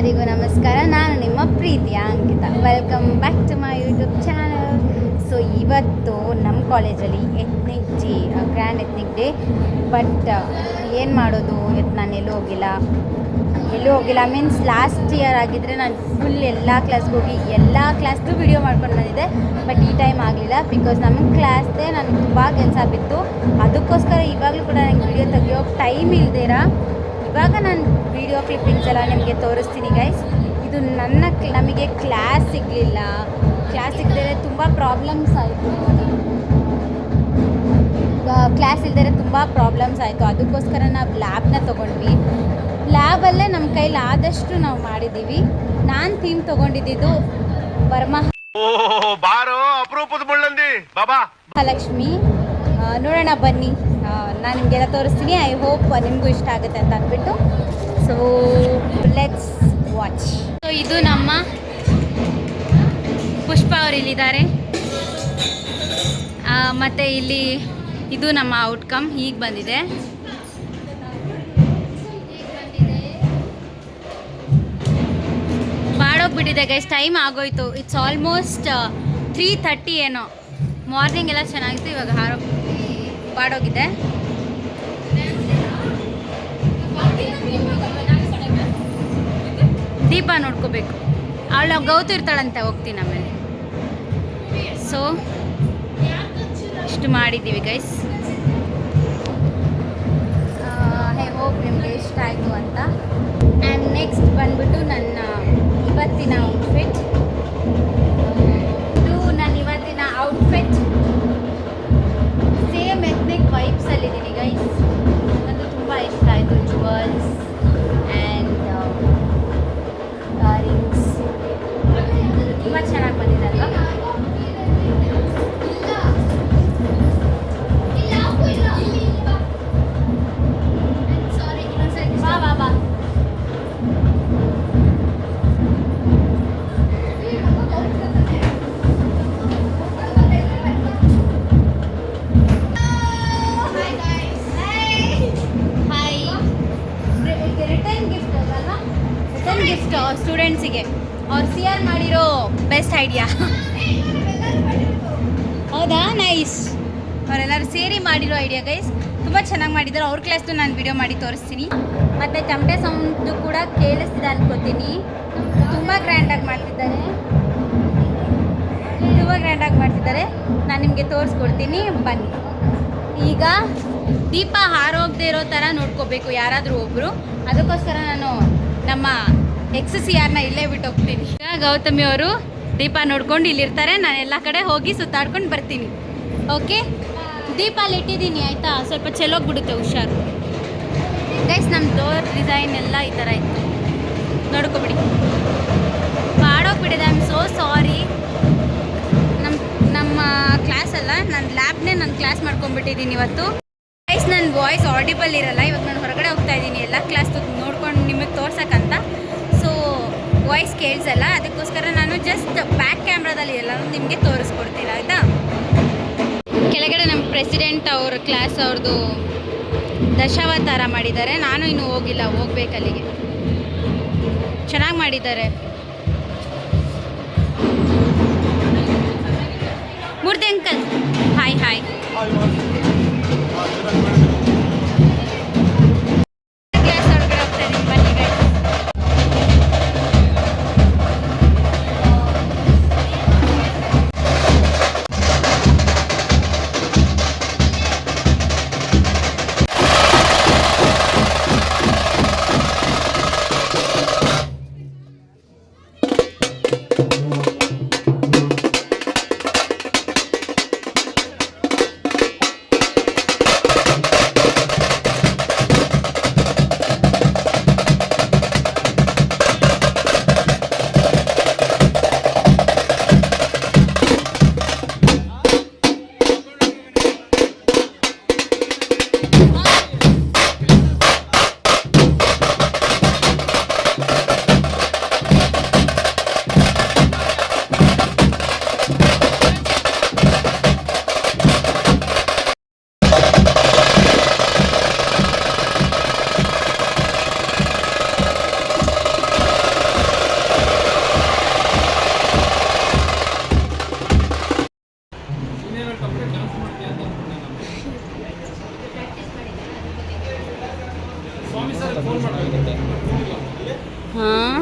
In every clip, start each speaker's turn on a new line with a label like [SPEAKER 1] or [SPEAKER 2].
[SPEAKER 1] ಎಲ್ಲರಿಗೂ ನಮಸ್ಕಾರ. ನಾನು ನಿಮ್ಮ ಪ್ರೀತಿಯ Ankita. Welcome back to my YouTube channel. So ಇವತ್ತು ನಮ್ಮ ಕಾಲೇಜಲ್ಲಿ ethnic grand ethnic day. But ಏನು ಮಾಡೋದು, ನಾನು ಎಲ್ಲೂ ಹೋಗಿಲ್ಲ ಮೀನ್ಸ್ ಲಾಸ್ಟ್ ಇಯರ್ ಆಗಿದ್ದರೆ ನಾನು ಫುಲ್ ಎಲ್ಲ ಕ್ಲಾಸ್ಗೆ ಹೋಗಿ ಎಲ್ಲ ಕ್ಲಾಸ್ದು ವಿಡಿಯೋ ಮಾಡ್ಕೊಂಡು ಬಂದಿದ್ದೆ. ಬಟ್ ಈ ಟೈಮ್ ಆಗಲಿಲ್ಲ ಬಿಕಾಸ್ ನಮ್ಮ ಕ್ಲಾಸ್ದೇ ನನಗೆ ತುಂಬ ಕೆಲಸ ಬಿತ್ತು. ಅದಕ್ಕೋಸ್ಕರ ಇವಾಗಲೂ ಕೂಡ ನನಗೆ ವಿಡಿಯೋ ತೆಗಿಯೋಕ್ಕೆ ಟೈಮ್ ಇಲ್ದಿರ ಇವಾಗ ನಾನು ವಿಡಿಯೋ ಕ್ಲಿಪ್ಪಿಂಗ್ಸ್ ಎಲ್ಲ ನಿಮಗೆ ತೋರಿಸ್ತೀನಿ ಗೈಸ್. ಇದು ನಮಗೆ ಕ್ಲಾಸ್ ಸಿಗದೇ ತುಂಬ ಪ್ರಾಬ್ಲಮ್ಸ್ ಆಯಿತು. ಕ್ಲಾಸ್ ಇಲ್ದೇ ತುಂಬ ಪ್ರಾಬ್ಲಮ್ಸ್ ಆಯಿತು. ಅದಕ್ಕೋಸ್ಕರ ನಾವು ಲ್ಯಾಬ್ನ ತೊಗೊಂಡ್ವಿ. ಲ್ಯಾಬಲ್ಲೇ ನಮ್ಮ ಕೈಲಿ ಆದಷ್ಟು ನಾವು ಮಾಡಿದ್ದೀವಿ. ನಾನು ಥೀಮ್ ತೊಗೊಂಡಿದ್ದು ಮಹಾಲಕ್ಷ್ಮಿ. ನೋಡೋಣ ಬನ್ನಿ, ನಾನು ನಿಮಗೆಲ್ಲ ತೋರಿಸ್ತೀನಿ. ಐ ಹೋಪ್ ನಿಮಗೂ ಇಷ್ಟ ಆಗುತ್ತೆ ಅಂತ ಅಂದ್ಬಿಟ್ಟು. So let's watch. ಸೊ ಇದು ನಮ್ಮ ಪುಷ್ಪ ಅವರು ಇಲ್ಲಿದ್ದಾರೆ. ಮತ್ತು ಇಲ್ಲಿ ಇದು ನಮ್ಮ ಔಟ್ಕಮ್ ಹೀಗೆ ಬಂದಿದೆ. ಬಾಡೋಗ್ಬಿಟ್ಟಿದೆ ಗೈಸ್, ಟೈಮ್ ಆಗೋಯ್ತು. ಇಟ್ಸ್ ಆಲ್ಮೋಸ್ಟ್ 3:30 ಏನೋ. ಮಾರ್ನಿಂಗ್ ಎಲ್ಲ ಚೆನ್ನಾಗಿತ್ತು, ಇವಾಗ ಬಾಡೋಗಿದೆ. ದೀಪ ನೋಡ್ಕೋಬೇಕು, ಅವಳು ಗೌತು ಇರ್ತಾಳಂತೆ, ಹೋಗ್ತೀನಿ ಆಮೇಲೆ. ಸೊ ಇಷ್ಟು ಮಾಡಿದ್ದೀವಿ ಗೈಸ್. ಐ ಹೋಪ್ ನಿಮಗೆ ಇಷ್ಟ ಆಯಿತು ಅಂತ. ಆ್ಯಂಡ್ ನೆಕ್ಸ್ಟ್ ಬಂದ್ಬಿಟ್ಟು ನನ್ನ ಇವತ್ತಿನ ಔಟ್ಫಿಟ್. ಸೇಮ್ ಎತ್ನಿಕ್ ವೈಬ್ಸಲ್ಲಿದ್ದೀನಿ ಗೈಸ್. ನನಗೆ ತುಂಬ ಇಷ್ಟ ಆಯಿತು. ಜುವೆಲ್ಸ್ ಆ್ಯಂಡ್ ರಿಂಗ್ಸ್ ತುಂಬ ಚೆನ್ನಾಗಿ ಬಂದಿದೆ ಅಲ್ವಾ? ಬಾ ಸ್ಟೂಡೆಂಟ್ಸಿಗೆ ಅವ್ರು CR ಮಾಡಿರೋ ಬೆಸ್ಟ್ ಐಡಿಯಾ. ಹೌದಾ? ನೈಸ್. ಅವರೆಲ್ಲರೂ ಸೇರಿ ಮಾಡಿರೋ ಐಡಿಯಾ ಗೈಸ್. ತುಂಬ ಚೆನ್ನಾಗಿ ಮಾಡಿದ್ದಾರೆ. ಅವ್ರ ಕ್ಲಾಸ್ದು ನಾನು ವಿಡಿಯೋ ಮಾಡಿ ತೋರಿಸ್ತೀನಿ. ಮತ್ತು ತಮಟೆ ಸೌಂಡು ಕೂಡ ಕೇಳಿಸ್ತಿದೆ ಅನ್ಕೋತೀನಿ. ತುಂಬ ಗ್ರ್ಯಾಂಡಾಗಿ ಮಾಡ್ತಿದ್ದಾರೆ. ನಾನು ನಿಮಗೆ ತೋರಿಸ್ಕೊಡ್ತೀನಿ, ಬನ್ನಿ. ಈಗ ದೀಪ ಹಾರೋಗದೆ ಇರೋ ಥರ ನೋಡ್ಕೋಬೇಕು ಯಾರಾದರೂ ಒಬ್ಬರು. ಅದಕ್ಕೋಸ್ಕರ ನಾನು ನಮ್ಮ XCRನ ಇಲ್ಲೇ ಬಿಟ್ಟು ಹೋಗ್ತೀನಿ. ಈಗ ಗೌತಮಿ ಅವರು ದೀಪ ನೋಡ್ಕೊಂಡು ಇಲ್ಲಿರ್ತಾರೆ. ನಾನು ಎಲ್ಲ ಕಡೆ ಹೋಗಿ ಸುತ್ತಾಡ್ಕೊಂಡು ಬರ್ತೀನಿ. ಓಕೆ, ದೀಪ ಅಲ್ಲಿ ಇಟ್ಟಿದ್ದೀನಿ ಆಯಿತಾ? ಸ್ವಲ್ಪ ಚೆಲ್ಲೋಗ್ಬಿಡುತ್ತೆ, ಹುಷಾರು ಗೈಸ್. ನಮ್ಮ ಡೋರ್ ಡಿಸೈನ್ ಎಲ್ಲ ಈ ಥರ ಇತ್ತು, ನೋಡ್ಕೊಬಿಡಿ. ಬಾಡೋಗ್ಬಿಟ್ಟಿದೆ. I am so sorry. ನಮ್ಮ ಕ್ಲಾಸಲ್ಲ, ನನ್ನ ಲ್ಯಾಬ್ನೇ ನಾನು ಕ್ಲಾಸ್ ಮಾಡ್ಕೊಂಡ್ಬಿಟ್ಟಿದ್ದೀನಿ ಇವತ್ತು ಗೈಸ್. ನನ್ನ ವಾಯ್ಸ್ ಆಡಿಬಲ್ ಇರಲ್ಲ. ಇವಾಗ ನಾನು ಹೊರಗಡೆ ಹೋಗ್ತಾ ಇದ್ದೀನಿ ಎಲ್ಲ ಕ್ಲಾಸ್ ನೋಡ್ಕೊಂಡು ನಿಮಗೆ ತೋರ್ಸೋಕ್ಕಂತ. ಸೊ ವಾಯ್ಸ್ ಕೇಳಿಸಲ್ಲ, ಅದಕ್ಕೋಸ್ಕರ ನಾನು ಜಸ್ಟ್ ಬ್ಯಾಕ್ ಕ್ಯಾಮ್ರಾದಲ್ಲಿ ಎಲ್ಲರೂ ನಿಮಗೆ ತೋರಿಸ್ಕೊಡ್ತೀನಿ ಆಯಿತಾ? ಕೆಳಗಡೆ ನಮ್ಮ ಪ್ರೆಸಿಡೆಂಟ್ ಅವ್ರ ಕ್ಲಾಸ್ ಅವ್ರದ್ದು ದಶಾವತಾರ ಮಾಡಿದ್ದಾರೆ. ನಾನು ಇನ್ನೂ ಹೋಗಿಲ್ಲ, ಹೋಗ್ಬೇಕು ಅಲ್ಲಿಗೆ. ಚೆನ್ನಾಗಿ ಮಾಡಿದ್ದಾರೆ. Murthy uncle hi hi. ಹಾಂ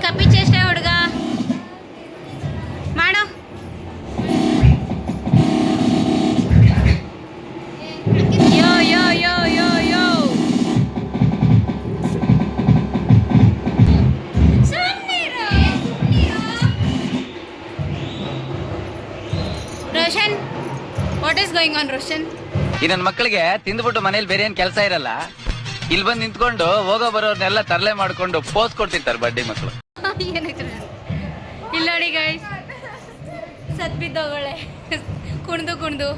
[SPEAKER 1] ಕಪ್ಪಿ ಚೇಷ್ಟೆ ಹುಡುಗ ಮಾಡೋ. Yo yo yo yo yo Roshan, what is going on Roshan?
[SPEAKER 2] ಈ ನನ್ನ ಮಕ್ಕಳಿಗೆ ತಿಂದ್ಬಿಟ್ಟು ಮನೇಲಿ ಬೇರೆ ಏನ್ ಕೆಲಸ ಇರಲ್ಲ, ಇಲ್ಲಿ ಬಂದು ನಿಂತ್ಕೊಂಡು ಹೋಗೋ ಬರೋರ್ನೆಲ್ಲ ತರಲೆ ಮಾಡ್ಕೊಂಡು ಪೋಸ್ ಕೊಡ್ತಿರ್ತಾರೆ ಬಡ್ಡಿ ಮಕ್ಕಳು.
[SPEAKER 1] ಇಲ್ಲ ನೋಡಿ ಗೈಸ್, ಸತ್ ಬಿದ್ದೋಗಳೆ ಕುಣ್ದು ಕುಣ್ದು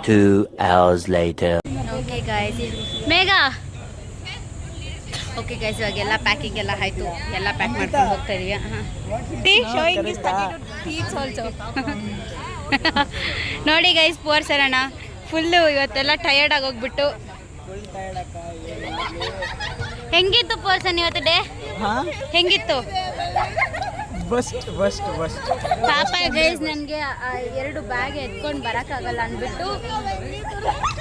[SPEAKER 3] Two hours later.
[SPEAKER 1] Okay guys, Megha okay guys, ಇವಾಗೆಲ್ಲ ಪ್ಯಾಕಿಂಗ್ ಎಲ್ಲ ಆಯಿತು, ಎಲ್ಲ ಪ್ಯಾಕ್ ಮಾಡ್ಕೊಂಡು ಹೋಗ್ತಾ ಇದೀವಿ. ನೋಡಿ ಗೈಸ್, ಪೋರ್ ಸರಣ ಫುಲ್ಲು ಇವತ್ತೆಲ್ಲ ಟಯರ್ಡ್ ಆಗೋಗ್ಬಿಟ್ಟು. ಹೆಂಗಿತ್ತು ಪೋರ್ಸನ್ ಇವತ್ತು ಡೇ? ಹೆಂಗಿತ್ತು? ಪಾಪ ಗೈಸ್, ನನಗೆ 2 ಬ್ಯಾಗ್ ಎತ್ಕೊಂಡು ಬರೋಕ್ಕಾಗಲ್ಲ ಅಂದ್ಬಿಟ್ಟು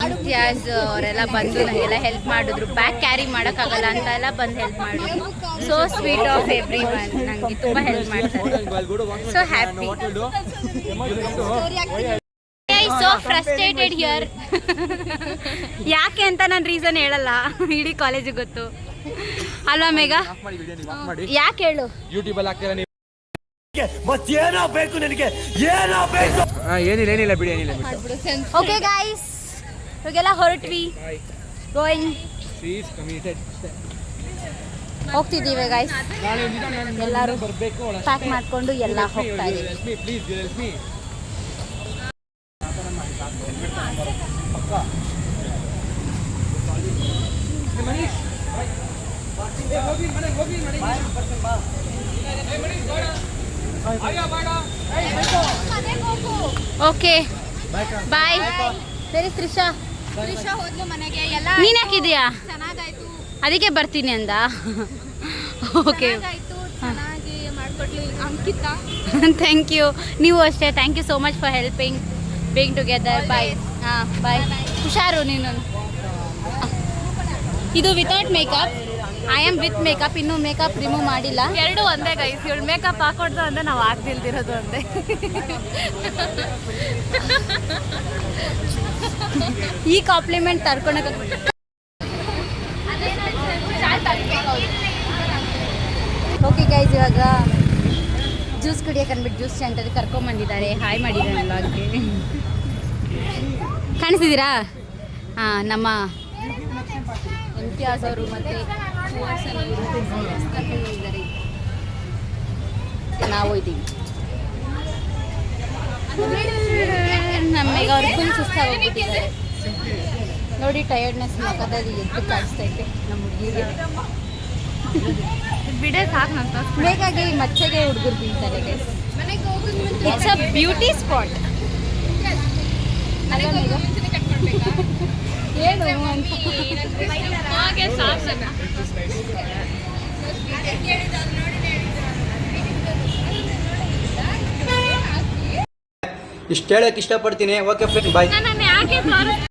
[SPEAKER 1] ಇಮ್ತಿಯಾಜ್ ಅವರೆಲ್ಲ ಬಂದು ನನಗೆಲ್ಲ ಹೆಲ್ಪ್ ಮಾಡಿದ್ರು. ಬ್ಯಾಗ್ ಕ್ಯಾರಿ ಮಾಡೋಕ್ಕಾಗಲ್ಲ ಅಂತ ಎಲ್ಲ ಬಂದು ಹೆಲ್ಪ್ ಮಾಡಿದ್ರು. So sweet of every one, ನನಗೆ ತುಂಬ ಹೆಲ್ಪ್ ಮಾಡ್ತಾರೆ. So happy. So frustrated here. ಯಾಕೆ ಅಂತ ನಾನು ರೀಸನ್ ಹೇಳಲ್ಲ, ಇಡೀ ಕಾಲೇಜಿಗೆ ಗೊತ್ತು ಅಲ್ವಾ ಮೇಘ? ಯಾಕೆ ಹೇಳು?
[SPEAKER 4] ಮತ್ತೇನೋ ಬೇಕು ನಿನಗೆ, ಏನೋ ಬೇಕು? ಏನಿಲ್ಲ ಬಿಡಿ, ಏನಿಲ್ಲ.
[SPEAKER 1] ಓಕೆ ಗಾಯ್ಸ್, ಇವಾಗೆಲ್ಲ ಹೊರಟ್ವಿ, ಗೋಯಿಂಗ್ ಹೋಗ್ತಿದ್ದೀವಿ ಗಾಯ್ಸ್. ಎಲ್ಲರೂ ಪ್ಯಾಕ್ ಮಾಡಿಕೊಂಡು ಎಲ್ಲ ಹೋಗ್ತಾ ಇದ್ದೀವಿ. Okay bye. ಬೇರೆ ತ್ರಿಷಾ
[SPEAKER 5] ಹೋದ್ಲು ಮನೆಗೆ. ಎಲ್ಲ
[SPEAKER 1] ನೀನ್ ಹಾಕಿದ್ಯಾ?
[SPEAKER 5] ಚೆನ್ನಾಗಾಯ್ತು,
[SPEAKER 1] ಅದಕ್ಕೆ ಬರ್ತೀನಿ ಅಂದ. ಓಕೆ
[SPEAKER 5] ಚೆನ್ನಾಗಿ ಮಾಡ್ಕೊಡ್ಲಿ ಅಂಕಿತಾ.
[SPEAKER 1] Thank you. ನೀವು ಅಷ್ಟೇ, thank you so much for helping being together. Bye. ಹಾಂ ಬಾಯ್. ಹುಷಾರು ನೀನು. ಇದು without makeup, I am with makeup. ಇನ್ನೂ ಮೇಕಪ್ ರಿಮೂವ್ ಮಾಡಿಲ್ಲ.
[SPEAKER 5] ಎರಡು ಒಂದೇ ಗೈಸ್, ಇವಳು ಮೇಕಪ್ ಹಾಕೊಡ್ದು ಅಂದ್ರೆ ನಾವು ಆಗ್ದಿಲ್ದಿರೋದು ಒಂದೇ.
[SPEAKER 1] ಈ ಕಾಂಪ್ಲಿಮೆಂಟ್ ತರ್ಕೊಳಕ್ಕೆ ಓಕೆ ಗೈಸ್, ಇವಾಗ ಜ್ಯೂಸ್ ಕುಡಿಯೋಕೆ ಅಂದ್ಬಿಟ್ಟು ಜ್ಯೂಸ್ ಸೆಂಟರ್ಗೆ ಕರ್ಕೊಂಬಂದಿದ್ದಾರೆ. ಹಾಯ್ ಮಾಡಿದ್ದಾರೆ ವ್ಲಾಗ್ಗೆ. ಕಾಣಿಸ್ತಿದ್ದೀರಾ? ಹಾಂ, ನಮ್ಮ ಇಮ್ತಿಯಾಜ್ ಅವರು ಮತ್ತು ಕರ್ಕೊಂಡ್ಬಂದಿದ್ದಾರೆ. ನಾವು ಇದ್ದೀವಿ. ನಮಗೆ ಅವ್ರು ಫುಲ್ ಸುಸ್ತಾಗಿ ಹೋಗ್ಬಿಟ್ಟಿದ್ದಾರೆ ನೋಡಿ. ಟಯರ್ಡ್ನೆಸ್ ಮುಖದಲ್ಲಿ ಎದ್ದು ಕಾಣಿಸ್ತಾ ಇದೆ ನಮ್ಮ ಹುಡುಗಿಗೆ.
[SPEAKER 5] ಬಿಡೇ ಸಾಕು ನಂತ
[SPEAKER 1] ಬೇಕಾಗಿ ಮಚ್ಚೆಗೆ ಹುಡುಗರು ಬೀಳ್ತಾರೆ guys. It's a beauty spot. ಏನು ಅಂತ
[SPEAKER 6] ಇಷ್ಟು ಹೇಳಕ್ಕೆ ಇಷ್ಟಪಡ್ತೀನಿ. Okay friend, bye.
[SPEAKER 5] ನಾನು ಯಾಕೆ